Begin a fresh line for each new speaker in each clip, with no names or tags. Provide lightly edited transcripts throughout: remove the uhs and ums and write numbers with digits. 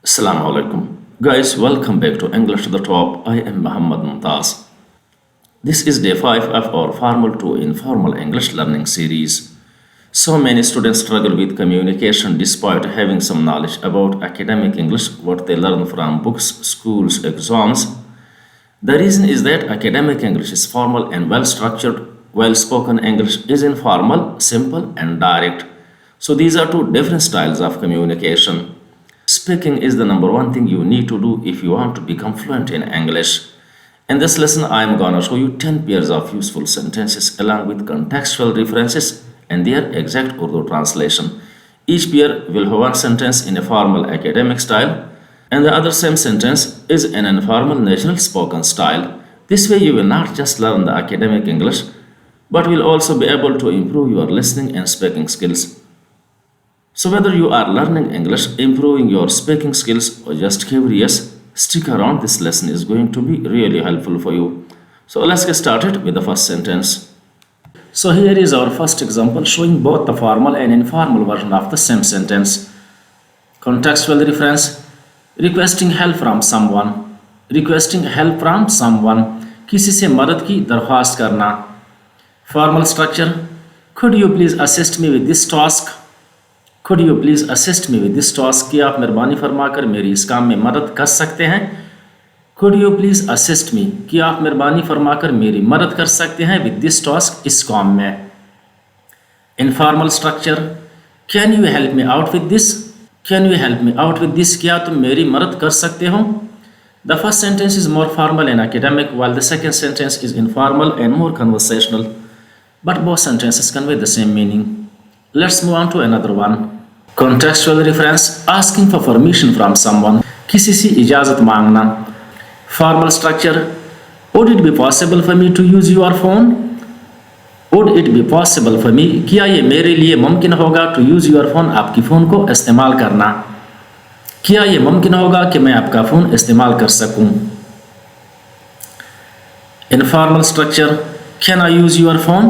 Assalamu alaikum. Guys, welcome back to English to the Top. I am Muhammad Mumtaz. This is day 5 of our Formal to Informal English learning series. So many students struggle with communication despite having some knowledge about academic English, what they learn from books, schools, exams. The reason is that academic English is formal and well structured, while spoken English is informal, simple, and direct. So these are two different styles of communication. Speaking is the number one thing you need to do if you want to become fluent in English. In this lesson, I am gonna show you 10 pairs of useful sentences along with contextual references and their exact Urdu translation. Each pair will have one sentence in a formal academic style and the other same sentence is in an informal natural spoken style. This way you will not just learn the academic English but will also be able to improve your listening and speaking skills. So whether you are learning English, improving your speaking skills or just curious, stick around. This lesson is going to be really helpful for you. So let's get started with the first sentence. So here is our first example showing both the formal and informal version of the same sentence. Contextual reference: requesting help from someone. Requesting help from someone, किसी से मदद की दरख्वास्त करना. Formal structure: could you please assist me with this task? Could you please assist me with this task? कि आप मेहरबानी फरमाकर मेरी इस काम में मदद कर सकते हैं. Could you please assist me? कि आप मेहरबानी फरमाकर मेरी मदद कर सकते हैं with this task, इस काम में. Informal structure: Can you help me out with this? Can you help me out with this? क्या तुम मेरी मदद कर सकते हो? The first sentence is more formal and academic, while the second sentence is informal and more conversational. But both sentences convey the same meaning. Let's move on to another one. Contextual reference: asking for permission from someone. किसी से इजाज़त मांगना. Formal structure: Would it be possible for me to use your phone? Would it be possible for me? क्या ये मेरे लिए मुमकिन होगा to use your phone? आपकी फ़ोन को इस्तेमाल करना. क्या ये मुमकिन होगा कि मैं आपका फ़ोन इस्तेमाल कर सकूं? Informal structure: Can I use your phone?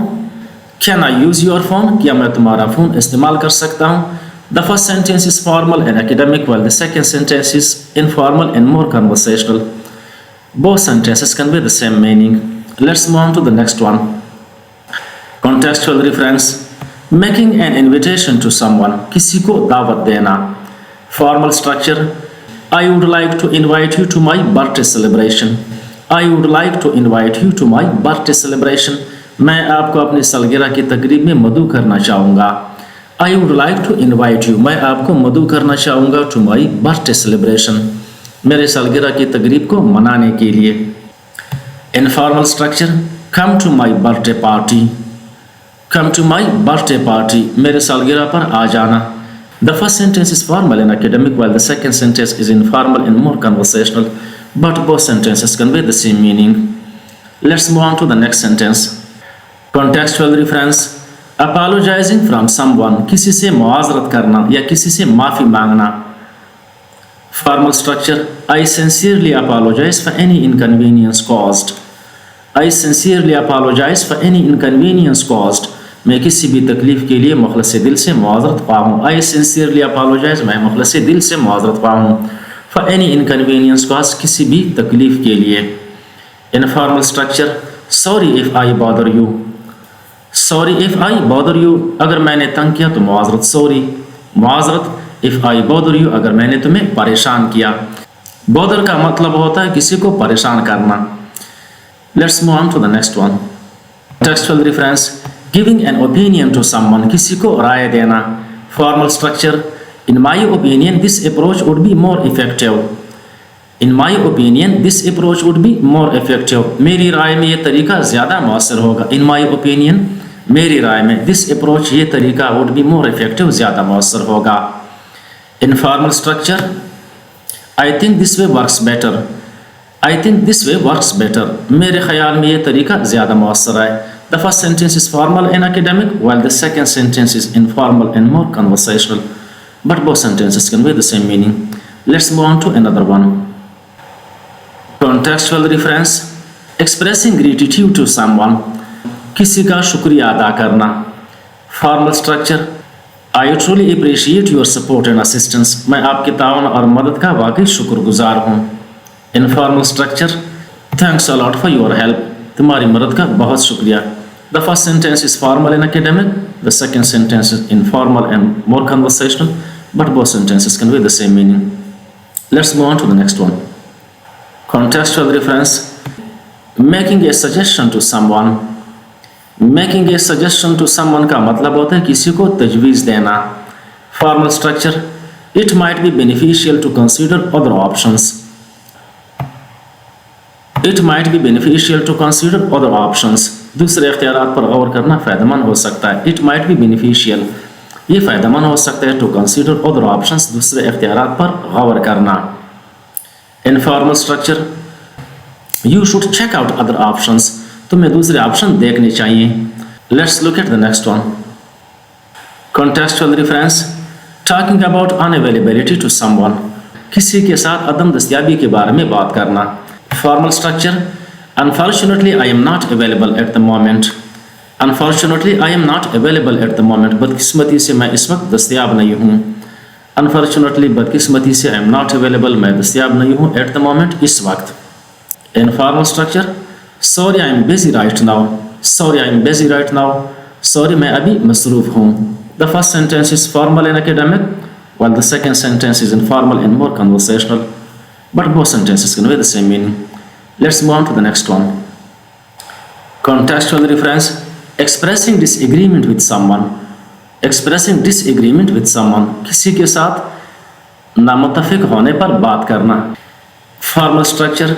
Can I use your phone? क्या मैं तुम्हारा फ़ोन इस्तेमाल कर सकता हूँ? The first sentence is formal and academic, while the second sentence is informal and more conversational. Both sentences convey the same meaning. Let's move on to the next one. Contextual reference: making an invitation to someone. किसी को दावत देना. Formal structure: I would like to invite you to my birthday celebration. I would like to invite you to my birthday celebration. मैं आपको अपनी सालगिरह की तकरीब में मदऊ करना चाहूँगा. I would like to invite you. मैं आपको मदऊ करना चाहूँगा to my birthday celebration. मेरे सालगिरह की तकरीब को मनाने के लिए. Informal structure: come to my birthday party. Come to my birthday party. मेरे सालगिरह पर आ जाना. The first sentence is formal and academic, while the second sentence is informal and more conversational. But both sentences convey the same meaning. Let's move on to the next sentence. Contextual reference: apologizing from someone. किसी से मुआज़रत करना या किसी से माफ़ी मांगना. Formal structure: I sincerely apologize for any inconvenience caused. I sincerely apologize for any inconvenience caused. मैं किसी भी तकलीफ़ के लिए मुखलस दिल से मुआज़रत ख्वाह हूँ. I sincerely apologize. मैं मुखलस दिल से मुआज़रत ख्वाह हूँ. For any inconvenience caused, किसी भी तकलीफ़ के लिए. Informal structure: sorry if I bother you. Sorry if I bother you. अगर मैंने तंग किया तो मुआज़रत. Sorry मुआज़रत. If I bother you, अगर मैंने तुम्हें परेशान किया. Bother का मतलब होता है किसी को परेशान करना. Let's move on to the next one. Contextual reference: giving an opinion to someone. किसी को राय देना. Formal structure: in my opinion, this approach would be more effective. In my opinion, this approach would be more effective. मेरी राय में ये तरीका ज़्यादा मौसर होगा. In my opinion, मेरी राय में this approach ये तरीका would be more effective, ज़्यादा मौसर होगा. Informal structure: I think this way works better. I think this way works better. मेरे ख्याल में ये तरीका ज़्यादा मौसर है. The first sentence is formal and academic, while the second sentence is informal and more conversational. But both sentences convey the same meaning. Let's move on to another one. Contextual reference: expressing gratitude to someone. किसी का शुक्रिया अदा करना. Formal structure: I truly appreciate your support and assistance, मैं आपके ताउन और मदद का वाकई शुक्रगुजार हूँ। Informal structure, thanks a lot for your help, तुम्हारी मदद का बहुत शुक्रिया। The first sentence is formal and academic, the second sentence is informal and more conversational, but both sentences convey the same meaning. Let's move on to the next one. Contextual reference, making a suggestion to someone. Making a suggestion to someone का मतलब होता है किसी को तजवीज़ देना। Formal structure, it might be beneficial to consider other options. It might be beneficial to consider other options. दूसरे इख्तियारात पर गौर करना फ़ायदेमंद हो सकता है। It might be beneficial, ये फ़ायदेमंद हो सकता है। To consider other options, दूसरे इख्तियारात पर गौर करना। Informal structure, you should check out other options, तुम्हें दूसरे ऑप्शन देखने चाहिए। Let's look at the next one. Contextual reference, talking about unavailability to someone, किसी के साथ अदम दस्तयाबी के बारे में बात करना। Formal structure, unfortunately I am not available at the moment. Unfortunately I am not available at the moment, बदकिस्मती से मैं इस वक्त दस्तयाब नहीं हूँ। Unfortunately, बदकिस्मती से I am not available, मैं दस्तयाब नहीं हूँ at the moment, इस वक्त। Informal structure, sorry I am busy right now. Sorry I am busy right now. Sorry मैं अभी मसरूफ हूँ। The first sentence is formal and academic, while the second sentence is informal and more conversational, but both sentences convey the same meaning. Let's move on to the next one. Contextual reference, expressing disagreement with someone. Expressing disagreement with someone, किसी के साथ नामुत्तफिक होने पर बात करना। Formal structure,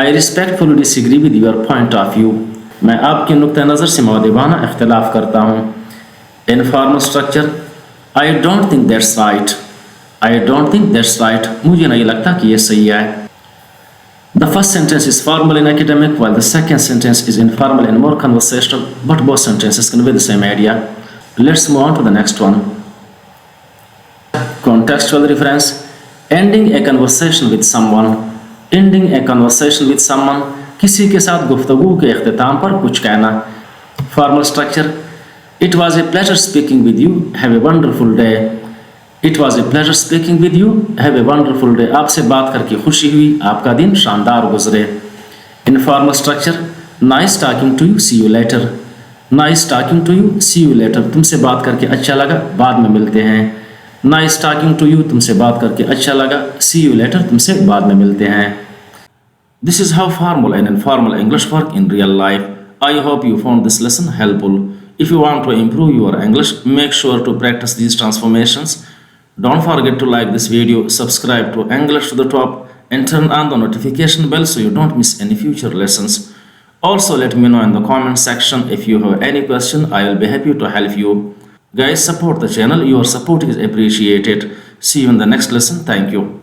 I respectfully disagree with your point of view, मैं आपके नुक्ते नज़र से मौदबाना इख्तिलाफ करता हूँ। Informal structure, I don't think that's right. I don't think that's right, मुझे नहीं लगता कि ये सही है। The first sentence is formal and academic, while the second sentence is informal and more conversational, but both sentences convey the same idea. Let's move on to the next one. Contextual reference, ending a conversation with someone. Ending a conversation with someone, किसी के साथ गुफ्तगू के इख्तिताम पर कुछ कहना। Formal structure, it was a pleasure speaking with you, have a wonderful day. It was a pleasure speaking with you, have a wonderful day. आपसे बात करके खुशी हुई, आपका दिन शानदार गुजरे। Informal structure, nice talking to you, see you later. Nice talking to you, see you later, तुमसे बात करके अच्छा लगा, बाद में मिलते हैं। Nice talking to you, तुमसे बात करके अच्छा लगा, see you later, तुमसे बाद में मिलते हैं। This is how formal and informal English work in real life. I hope you found this lesson helpful. If you want to improve your English, make sure to practice these transformations. Don't forget to like this video, subscribe to English to the Top, and turn on the notification bell so you don't miss any future lessons. Also, let me know in the comment section if you have any question. I will be happy to help you. Guys, support the channel. Your support is appreciated. See you in the next lesson. Thank you.